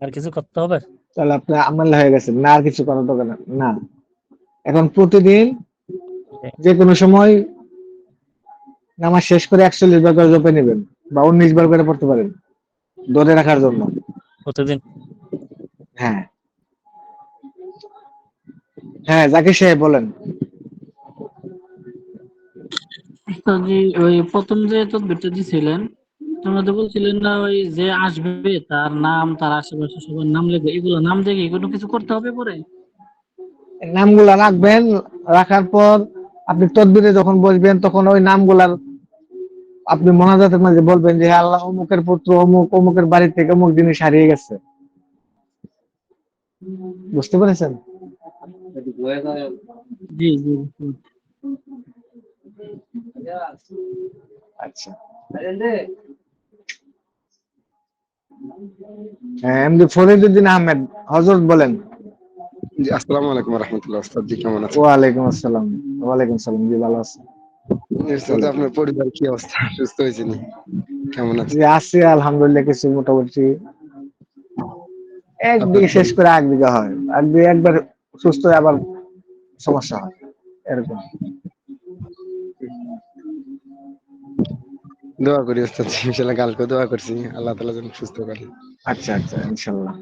আর কিছু করতে হবে? তাহলে আপনি আমল হয়ে গেছেন না, আর কিছু করার দরকার না। এখন প্রতিদিন যে যে কোনো সময় নামাজ শেষ করে 41 বার করে জপে নেবেন বা 19 বার করে পড়তে পারেন, ধরে রাখার জন্য। প্রতিদিন? হ্যাঁ হ্যাঁ, জাকির সাহেব বলেন। ওস্তাদ জি, ওই প্রথম যে তদবিরটা দিছিলেন, তার মধ্যে বলছিলেন না, ওই যে আসবে তার নাম, তার আশেপাশে সবার নাম লিখবে, এগুলো নাম দেখে কোনো কিছু করতে হবে পরে? নামগুলা রাখবেন, রাখার পর আপনি তদবিরে যখন বসবেন তখন ওই নামগুলার আপনি মোনাজাতের মাঝে বলবেন যে, হে আল্লাহ, অমুকের পুত্র অমুক অমুকের বাড়ি থেকে অমুক জিনিস হারিয়ে গেছে। বুঝতে পেরেছেন? জি জি। আচ্ছা, হ্যাঁ, এমডি ফরিদউদ্দিন আহমেদ, হযরত বলেন। জি, আসসালামু আলাইকুম রাহমাতুল্লাহ। ওস্তাদ জি কেমন আছেন? ওয়ালাইকুম আসসালাম। ওয়ালাইকুম সালাম, জি ভালো আছি। ওস্তাদ আপনার পরিবার কি অবস্থা? সুস্থ হয়েছেন? কেমন জি আছেন? আছি আলহামদুলিল্লাহ, কিছু মোটামুটি আপনার একদিকে শেষ করে একদিকে হয়, একদিকে একবার সুস্থ হয়ে আবার সমস্যা হয়, এরকম। দোয়া করি ওস্তাদ জি, ইনশাআল্লাহ কালকে দোয়া করছি আল্লাহ তাআলা যেন সুস্থ করে। আচ্ছা আচ্ছা, ইনশাল্লাহ।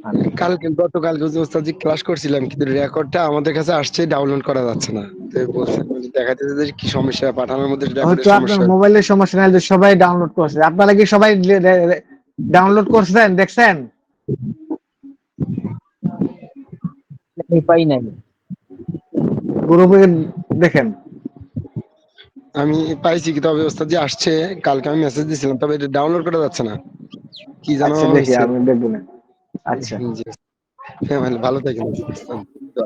আমিন। কালকে গতকালকে যে ওস্তাদ জি ক্লাস করছিলাম কিন্তু রেকর্ডটা আমাদের কাছে আসছে, ডাউনলোড করা যাচ্ছে না। তো বলছেন যে দেখাতে যে কি সমস্যা, পাঠানোর মধ্যে হয়তো রেকর্ডের আপনার সমস্যা। মোবাইলের সমস্যা নাই, যে সবাই ডাউনলোড করছে। আপনারা কি সবাই ডাউনলোড করছেন, দেখছেন? আমি পাই নাই। গ্রুপে দেখেন। আমি পাইছি কি, তবে ওস্তাদ জি আসছে, কালকে আমি মেসেজ দিয়েছিলাম, তবে এটা ডাউনলোড করা যাচ্ছে না, কি জানো আচ্ছা দেখি, হয়েছে। আমি দেখবো না। আচ্ছা, জি, হ্যাঁ মানে ভালো থাকেন ওস্তাদ।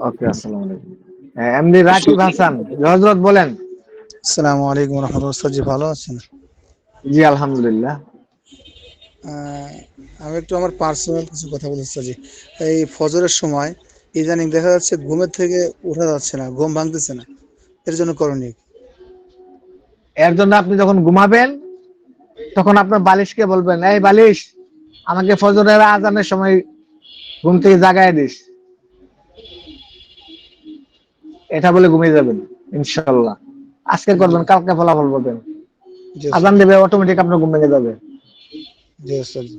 ওকে, আসসালামু আলাইকুম। হ্যাঁ, এমডি রাকিব হাসান, হযরত বলেন। আসসালামু আলাইকুম রাহমাতুল্লাহ। উস্তাদ জি ভালো আছেন? জি আলহামদুলিল্লাহ। আহ, আমি একটু আমার পার্সোনাল কিছু কথা বলি উস্তাদজি। এই ফজরের সময় ইদানিং দেখা যাচ্ছে ঘুমের থেকে ওঠা যাচ্ছে না, ঘুম ভাঙতেছে না, এর জন্য করণীয় কি? এর জন্য আপনি যখন ঘুমাবেন তখন আপনার বালিশকে বলবেন, এই বালিশ, আমাকে ফজরের আজানের সময় ঘুম থেকে জাগায় দিস। এটা বলে ঘুমিয়ে যাবেন ইনশাল্লাহ। আজকে জি করবেন, কালকে ফলাফল পাবেন। জি আজান উস্তাদ, দেবে, অটোমেটিক আপনার ঘুম ভেঙে যাবে। জি উস্তাদজি।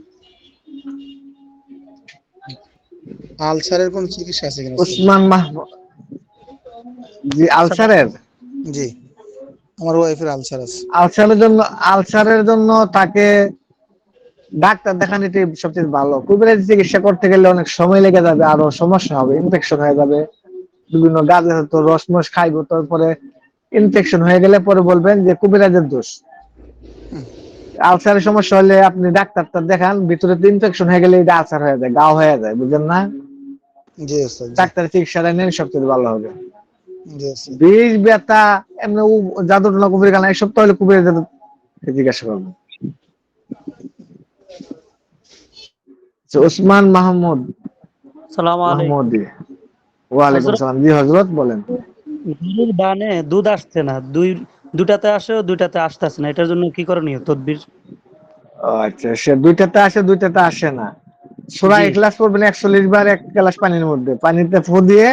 আলসারের কোন চিকিৎসা আছে কিনা উস্তাদজি? উসমান মাহমুদ, জি আলসারের, জি, আমার ওয়াইফের আলসার আছে। আলসারের জন্য, আলসারের জন্য তাকে ডাক্তার দেখানোটি সবচেয়ে ভালো। কুবিরাজি চিকিৎসা করতে গেলে অনেক সময় লেগে যাবে, আরো সমস্যা হবে, ইনফেকশন হয়ে যাবে, বিভিন্ন গাছে হয়তো রসমস খাইবো, তারপরে ইনফেকশন হয়ে গেলে পরে বলবেন যে কুবিরাজের দোষ। আলসারের সমস্যা হলে আপনি ডাক্তারটা দেখান, ভিতরে ইনফেকশন হয়ে গেলে এটা আলসার হয়ে যায়, গাও হয়ে যায়, বুঝলেন না? জি উস্তাদ, জি ডাক্তারের চিকিৎসাটা নেন, সবচেয়ে ভালো হবে। জি উস্তাদ। বিষ ব্যথা এমনি জাদু টনা কুবির গানা এসব তো হলে কুবির জিজ্ঞাসা করবেন। ওসমান মাহমুদ, সালাম আলাইকুম মাহমুদি। ওয়ালাইকুম হযরত। সালাম, জি হযরত বলেন। গরুর বানে দুধ আসছে না, দুটাতে আসে, দুটাতে আসতেছে না, এটার জন্য কি করণীয় তদবির? ও আচ্ছা, সে দুইটাতে আসে, দুইটাতে আসে না। সূরা জি ইখলাস পড়বেন 41 বার এক গ্লাস পানির মধ্যে, পানিতে ফু দিয়ে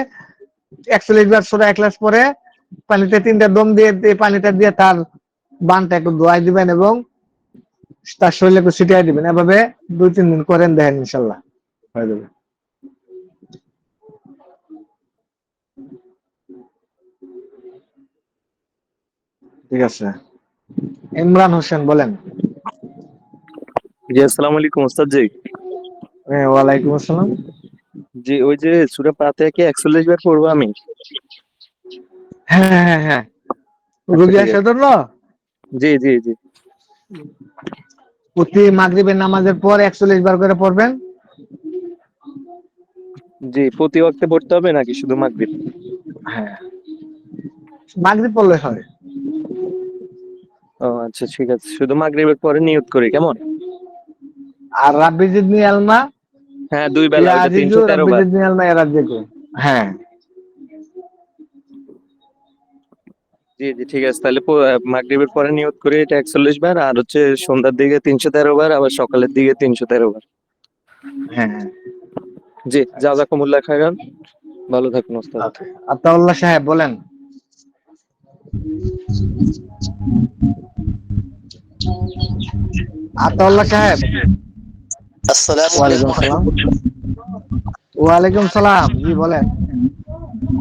41 বার সূরা ইখলাস পরে পানিতে 3টা দম দিয়ে পানিটা দিয়ে তার বানটা একটু ধোয়াই দিবেন এবং তার শরীরে একটু ছিটিয়ে দিবেন। এভাবে 2-3 দিন করেন, দেখেন ইনশাল্লাহ হয়ে যাবে। ঠিক আছে, ইমরান হোসেন বলেন। জি আসসালামু আলাইকুম ওস্তাদ জি। হ্যাঁ, ওয়ালাইকুম আসসালাম। জি ওই যে সূরা ফাতিহা কি 41 বার পড়বো আমি? হ্যাঁ হ্যাঁ হ্যাঁ, আচ্ছা রুগী ঠিক আসার আছে। জন্য জি জি জি। প্রতি মাগরিবের নামাজের পর 41 বার করে পড়বেন। জি প্রতি ওয়াক্তে পড়তে হবে নাকি শুধু মাগরিব? হ্যাঁ, মাগরিব পড়লে হয়। ও আচ্ছা ঠিক আছে, শুধু মাগরিবের পরে নিয়ত করি কেমন? আর রাব্বি জিদনি আলমা, হ্যাঁ 2 বেলা, ইয়া ওইটা আজিজু 313 রাব্বি বার। জিদনি আলমা ইয়া রাজ্জাকু। হ্যাঁ জি জি ঠিক আছে, তাহলে মাগরিবের পরে নিয়ত করি এটা 41 বার, আর হচ্ছে সন্ধ্যার দিকে 313 বার, আবার সকালের দিকে 313 বার। হ্যাঁ হ্যাঁ। জি আচ্ছা, জাযাকুমুল্লাহ খাইরান, ভালো থাকুন ওস্তাদ। ওকে। আতাউল্লাহ সাহেব বলেন। আতাউল্লাহ সাহেব, আসসালামু ওয়ালাইকুম আলাইকুম আসসালাম। রাহমাতুল্লাহ। ওয়ালাইকুম সালাম, জি বলেন।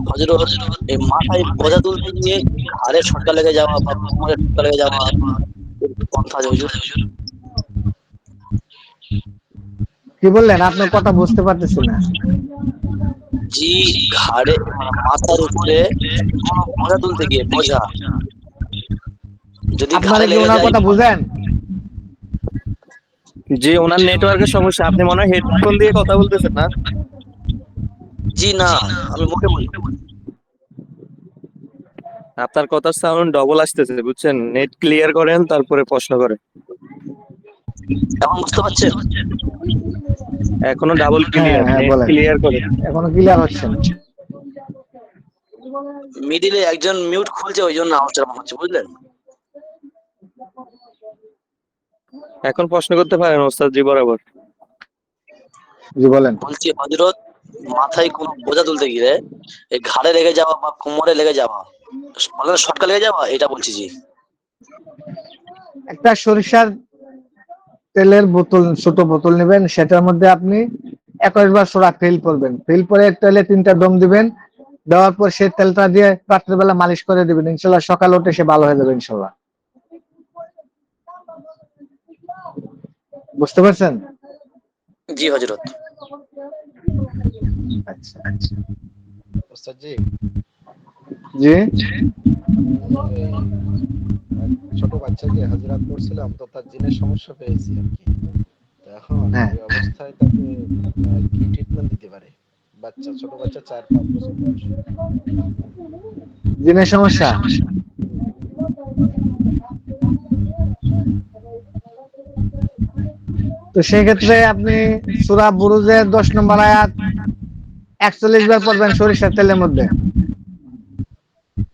হযরত, এই মাথায় বোঝা তুলতে গিয়ে ঘাড়ে ছটকা লেগে যাওয়া বা কোমরে ছটকা লেগে যাওয়া, এর কি পন্থা আছে হুজুর? কি বললেন? আপনার কথা বুঝতে পারতেছি না। জি, ঘাড়ে মানে মাথার উপরে কোনো বোঝা তুলতে গিয়ে বোঝা যদি আপনারা ঘাড়ে কি লেগে ওনার যায়। কথা বুঝেন? জি ওনার নেটওয়ার্কের সমস্যা, আপনি মনে হয় হেডফোন দিয়ে কথা বলতেছেন না? জি না, আমি মুখে বলি। আপনার কথার সাউন্ড ডবল আসতেছে বুঝছেন, নেট ক্লিয়ার করেন তারপরে প্রশ্ন করেন। এখন বুঝতে পারছেন? এখনো ডাবল হ্যাঁ ক্লিয়ার, হ্যাঁ নেট বলেন, ক্লিয়ার করেন। এখনো ক্লিয়ার হচ্ছে না। মিডিলে একজন মিউট খুলছে, ওই জন্য আওয়াজটা এরকম হচ্ছে, বুঝলেন? এখন প্রশ্ন করতে পারেন ওস্তাদ জি বরাবর। জি বলেন। বলছি হযরত, মাথায় কোনো বোঝা তুলতে গিয়ে এই ঘাড়ে লেগে যাওয়া বা কোমরে লেগে যাওয়া, মানে শটকা লেগে যাওয়া, এটা বলছি জি। একটা সরিষার তেলের বোতল, ছোট বোতল নেবেন, সেটার মধ্যে আপনি 21 বার সূরা ফিল করবেন, ফিল করে তেলে 3টা দম দিবেন, দেওয়ার পর সেই তেলটা দিয়ে রাত্রেবেলা মালিশ করে দিবেন, ইনশাল্লাহ সকালে উঠে সে ভালো হয়ে যাবে ইনশাল্লাহ। বুঝতে পারছেন? জি হযরত। আচ্ছা, ওস্তাদ জি, জি আমি এক ছোট বাচ্চাকে হাজিরা করছিলাম, তো তার জিনের সমস্যা পেয়েছি আর কি। তো এখন হ্যাঁ, এই অবস্থায় তাকে কি ট্রিটমেন্ট দিতে পারে? বাচ্চা, ছোট বাচ্চা, 4-5 বছর বয়স। জিনের সমস্যা। হুম। তো সেক্ষেত্রে আপনি সূরা বুরুজের 10 নম্বর আয়াত 41 বার পড়বেন সরিষার তেলের মধ্যে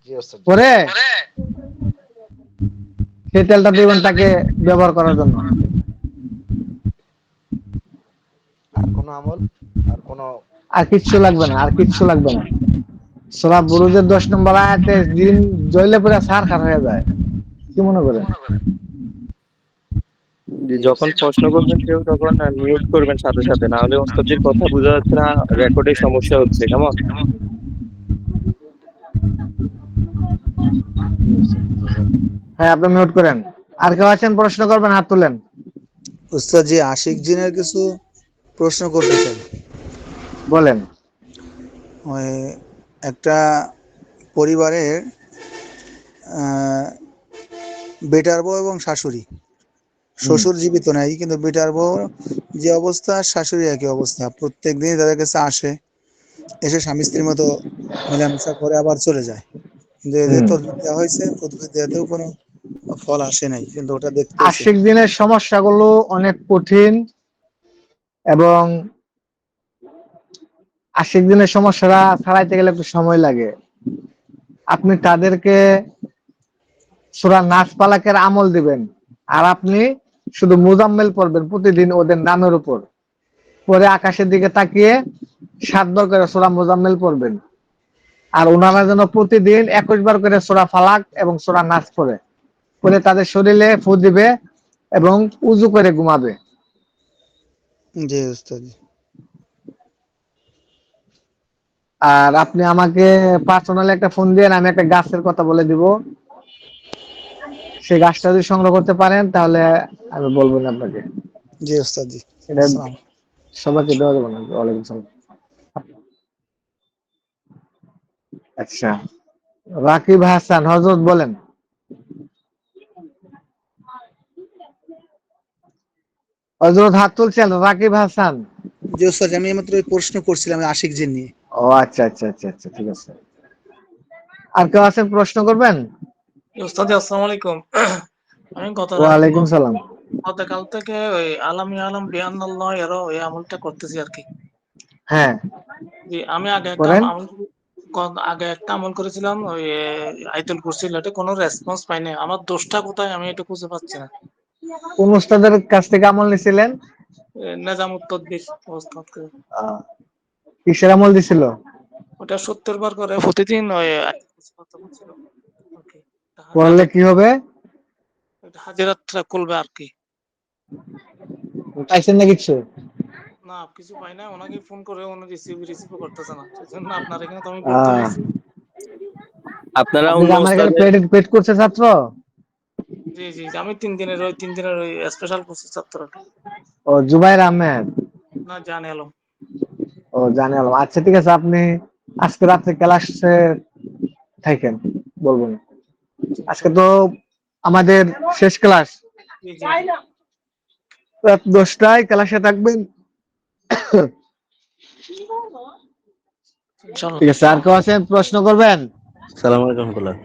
জি ওস্তাদ জি। পরে সেই তেলটা দিবেন তাকে ব্যবহার করার জন্য। আর কোনো আমল, আর কোনো আর কিচ্ছু লাগবে না, আর কিচ্ছু লাগবে না। সূরা বুরুজের 10 নম্বর আয়াতে জিন জ্বলে পুরো ছারখার হয়ে যায়। কি মনে করেন? যে জি যখন ওস্তাদ। প্রশ্ন করবেন কেউ তখন মিউট করবেন সাথে সাথে, না হলে ওস্তাদের কথা বোঝা যাচ্ছে না, রেকর্ডে সমস্যা হচ্ছে। কেমন? জি ওস্তাদ জাযাক। হ্যাঁ, আপনি মিউট করেন। আর কেউ আছেন প্রশ্ন করবেন, হাত তুলেন। উস্তাদ জি, আশিক জিনের কিছু প্রশ্ন করতে চাই। বলেন। ওই একটা পরিবারের বেটার বউ এবং শাশুড়ি, শ্বশুর জীবিত নাই কিন্তু বেটার বউ যে অবস্থা, শাশুড়ি একই অবস্থা, প্রত্যেক দিনই তাদের কাছে আসে, এসে স্বামী স্ত্রীর মতো মেলামেশা করে আবার চলে যায়। কিন্তু এদের তদবির দেওয়া হয়েছে, তদবির দেওয়াতেও কোনো ফল আসে নাই, কিন্তু ওটা দেখতেছে। আশিক দিনের সমস্যাগুলো অনেক কঠিন এবং আশিক দিনের সমস্যাটা ছাড়াইতে গেলে একটু সময় লাগে। আপনি তাদেরকে সূরা নাস ফালাকের আমল দিবেন, আর আপনি শুধু মুজাম্মেল পড়বেন প্রতিদিন ওদের নামের উপর। পরে আকাশের দিকে তাকিয়ে 7 বার করে সূরা মুজাম্মেল পড়বেন। আর ওনারা যেন প্রতিদিন 21 বার করে সূরা ফালাক এবং সূরা নাস পড়ে, পরে তাদের শরীরে ফু দিবে এবং উজু করে ঘুমাবে। জি উস্তাদ। আর আপনি আমাকে পার্সোনালি একটা ফোন দিয়ে আমি একটা গাছের কথা বলে দিব, সেই গাছটা যদি সংগ্রহ করতে পারেন তাহলে আমি বলবো না আপনাকে। জি উস্তাদ জি। এটা আসসালাম। সবাইকে দেওয়া যাবে না। ওয়ালাইকুম সালাম। আচ্ছা, রাকিব হাসান হযরত বলেন। হযরত হাত তুলছেন, রাকিব হাসান। জি উস্তাদ, আমি মাত্র এই প্রশ্ন করছিলাম আশিক জিন নিয়ে। ও আচ্ছা আচ্ছা আচ্ছা আচ্ছা, ঠিক আছে। আর কেউ আছেন প্রশ্ন করবেন? ওস্তাদ আসসালামু আলাইকুম। আমি ওয়ালাইকুম সালাম। গতকাল থেকে ওই আলাম ইয়ালাম বিআন্নাল্লাহ ইয়ারা ওই আমলটা করতেছি আর কি। হ্যাঁ, জি, আমি করেন। আগে একটা আমল করেছিলাম ওই আয়াতুল কুরসি, এটা কোনো রেসপন্স পাইনি। আমার দোষটা কোথায় আমি এটা খুঁজে পাচ্ছি না। কোন উস্তাদের কাছ থেকে আমল নিছিলেন? নেজামুত তদবির ওস্তাদকে। কিসের আমল দিছিল? ওটা 70 বার করে প্রতিদিন ওই আয়াতুল কুরসি পড়তে বলছিল আর কি। পড়লে কি হবে? হাজিরাতটা খুলবে আর কি। পাইছেন না কিছু? না, কিছু পাই না। ওনাকে ফোন করে উনি রিসিভ করতেছে না। সেজন্য আপনার এখানে তো আমি ভর্তি আহ, হয়েছি। আপনারা আপনি কি অন্য আমার এখানে ওস্তাদের পেড করছে ছাত্র? জি জি, আমি 3 দিনের ওই স্পেশাল কোর্সের ছাত্র আর কি। ও জুবাইর আহমেদ। না, জানে আলম। ও জানে আলম। আচ্ছা ঠিক আছে, আপনি আজকে রাত্রে ক্লাসে থাকেন, বলবো না। জি, আজকে তো আমাদের শেষ ক্লাস, জি জি, রাত 10টায় ক্লাসে থাকবেন। ইনশাআল্লাহ। ঠিক আছে, আর কেউ আছেন প্রশ্ন করবেন? সালাম আলাইকুম রহমতুল্লাহ।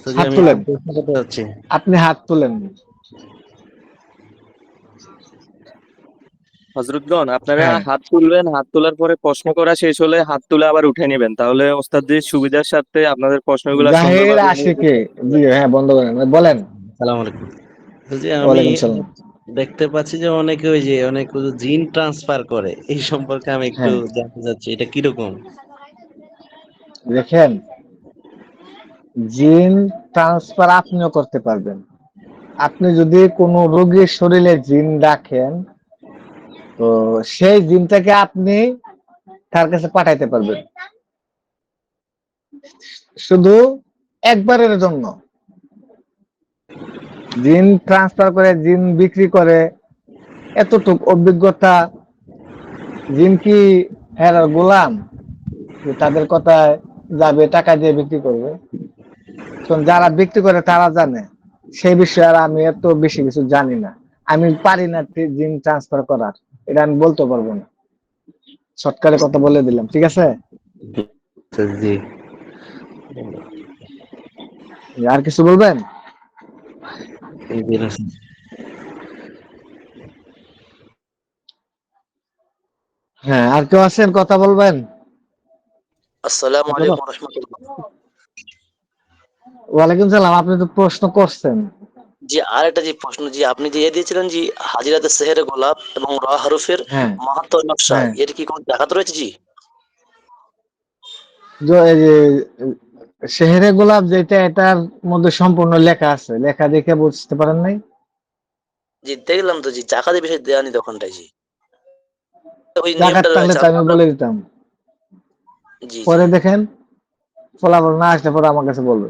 তো জি, হাত আমি একটা তুলেন, প্রশ্ন করতে যাচ্ছি। আপনি হাত তুলেন। হযরতগণ, আপনারা হ্যাঁ, হাত তুলবেন, হাত তোলার পরে প্রশ্ন করা শেষ হলে হাত তুলে আবার উঠে নেবেন, তাহলে ওস্তাদের সুবিধার সাথে আপনাদের প্রশ্নগুলো জাহির সুন্দরভাবে নিয়ে আশিকে। জি হ্যাঁ, বন্ধ করেন, বলেন। সালাম আলাইকুম। তো জি, আমি ওয়ালাইকুম সালাম। দেখতে পাচ্ছি যে অনেকে ওই যে অনেক জিন ট্রান্সফার করে, এই সম্পর্কে আমি একটু হ্যাঁ, জানতে চাচ্ছি এটা কিরকম। দেখেন, জিন ট্রান্সফার আপনিও করতে পারবেন। আপনি যদি কোনো রোগীর শরীরে জিন রাখেন, তো সেই জিনটাকে আপনি তার কাছে পাঠাইতে পারবেন, শুধু একবারের জন্য। জিন ট্রান্সফার করে, জিন বিক্রি করে, এতটুক অভিজ্ঞতা। জিন কি হ্যাঁ গোলাম যে তাদের কথায় যাবে, টাকা দিয়ে বিক্রি করবে? যারা বিক্রি করে তারা জানে, সেই বিষয়ে আর আমি এত বেশি কিছু জানি না। আমি পারি না জিন ট্রান্সফার করার, এটা আমি বলতে পারবো না। শর্টকাটে কথা বলে দিলাম, ঠিক আছে? তো জি, আর কিছু বলবেন? জি, হ্যাঁ, আর কেউ আছেন কথা বলবেন? আসসালামু হজরত, আলাইকুম রহমতুল্লাহ। ওয়ালাইকুম সালাম। আপনি তো প্রশ্ন করছেন। জি, আর একটা যে প্রশ্ন, জি আপনি যে দিয়েছিলেন জি, হাজিরাতে সেহেরে গোলাপ এবং র হরফের হ্যাঁ, মাহাত্ম নকশা, হ্যাঁ। এর কি কোনো জাকাত রয়েছে জি? এই যে শেহেরে গোলাপ যেটা, এটার মধ্যে সম্পূর্ণ লেখা আছে। লেখা দেখে বুঝতে পারেন নাই? জি দেখলাম তো জি, জাকাতের বিষয়ে দেওয়ানি তখনটাই জি, ওই জাকাত নিয়মটা থাকলে রয়েছে তো আমি আমরা। বলে দিতাম। জি জি। পরে দেখেন, ফলাফল না আসলে পরে আমার কাছে বলবে।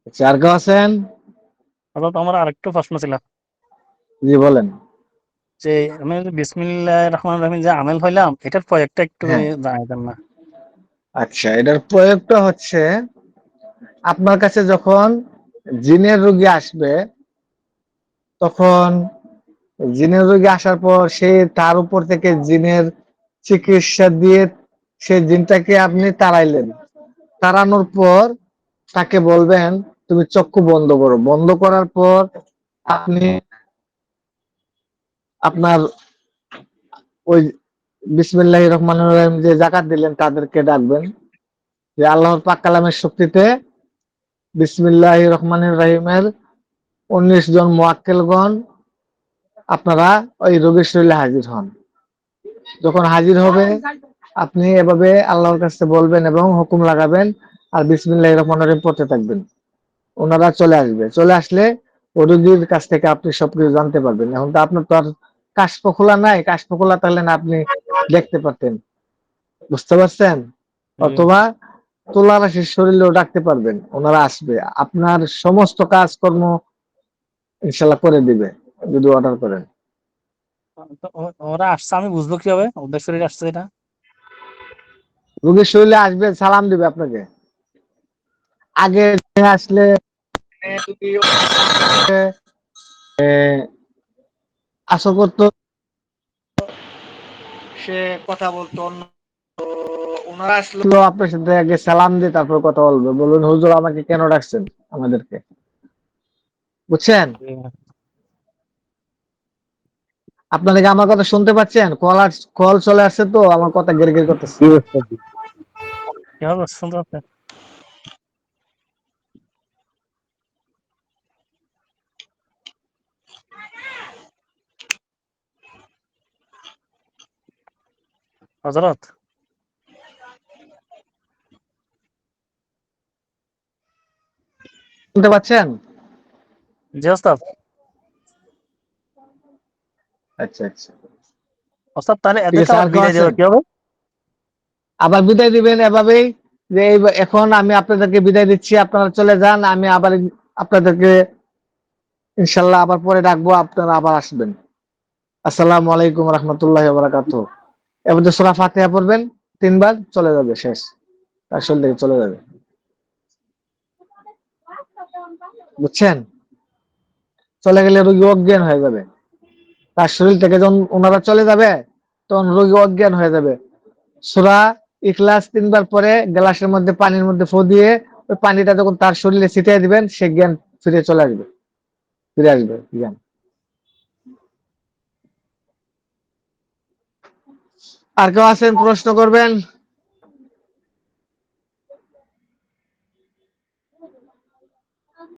আচ্ছা, আর কেউ আছেন? হজরত আমার আরেকটু প্রশ্ন ছিল জি বলেন। যে আমি যে বিসমিল্লাহির রহমানির রহিম যে আমেল হইলাম, এটার প্রয়োগটা একটু হ্যাঁ, জানাইতেন না? আচ্ছা, এটার প্রয়োগটা হচ্ছে, আপনার কাছে যখন জিনের রোগী আসবে, তখন জিনের রোগী আসার পর সে তার উপর থেকে জিনের চিকিৎসা দিয়ে সেই জিনটাকে আপনি তাড়াইলেন। তাড়ানোর পর তাকে বলবেন তুমি চক্ষু বন্ধ করো। বন্ধ করার পর আপনি আপনার ওই বিসমিল্লাহির রহমানির রহিম যে যাকাত দিলেন তাদেরকে ডাকবেন যে আল্লাহর পাক কালামের শক্তিতে বিসমিল্লাহির রহমানির রহিমের 19 জন মুয়াক্কেলগণ আপনারা ওই রোগীর শরীরে হাজির হন। যখন হাজির হবে আপনি এভাবে আল্লাহর কাছে বলবেন এবং হুকুম লাগাবেন আর বিসমিল্লাহির রহমানির রহিম পড়তে থাকবেন। ওনারা চলে আসবে। চলে আসলে ওই রোগীর কাছ থেকে আপনি সবকিছু জানতে পারবেন। এখন তো আপনার তো আর কাশফ খোলা নাই। কাশফ খোলা থাকলে না আপনি দেখতে পারতেন। বুঝতে পারছেন? অথবা তোলারাশির শরীরেও ডাকতে পারবেন। ওনারা আসবে। আপনার সমস্ত কাজকর্ম ইনশাল্লাহ করে দিবে যদি অর্ডার করেন। তো ওরা আসছে আমি বুঝবো কিভাবে ওদের শরীরে আসছে এটা? রোগীর শরীরে আসবে, সালাম দিবে আপনাকে। আগে আসলে যদি আসর করতো, সে কথা বলতো অন্য, তো ওনারা আসলো আপনার সাথে আগে সালাম দিয়ে তারপর কথা বলবে। বলুন হুজুর আমাকে কেন ডাকছেন আমাদেরকে? বুঝছেন? আপনাদেরকে আমার কথা শুনতে পাচ্ছেন? কল চলে আসছে তো আমার কথা গের গের করতেছে। কিভাবে শুনতে পাচ্ছেন? হজরত, শুনতে পাচ্ছেন? জি ওস্তাদ। আচ্ছা আচ্ছা, ওস্তাদ তাহলে ঠিক এদেরকে আছে। আবার আর কেউ বিদায় দেবো আছেন? কিভাবে? আবার বিদায় দিবেন এভাবেই যে এখন আমি আপনাদেরকে বিদায় দিচ্ছি, আপনারা চলে যান। আমি আবার আপনাদেরকে ইনশাল্লাহ আবার পরে ডাকবো, আপনারা আবার আসবেন। আসসালামু আলাইকুম রহমতুল্লাহ বারাকাতুহু। এবার সূরা ফাতিহা পড়বেন 3 বার, চলে যাবে, শেষ। তার শরীর থেকে চলে যাবে। বুঝছেন? চলে গেলে রোগী অজ্ঞান হয়ে যাবে। তার শরীর থেকে যখন ওনারা চলে যাবে তখন রোগী অজ্ঞান হয়ে যাবে। সূরা ইখলাস 3 বার পরে গ্লাসের মধ্যে পানির মধ্যে ফু দিয়ে ওই পানিটা যখন তার শরীরে ছিটিয়ে দিবেন, সে জ্ঞান ফিরে চলে আসবে, ফিরে আসবে জ্ঞান। আর কেউ আছেন প্রশ্ন করবেন?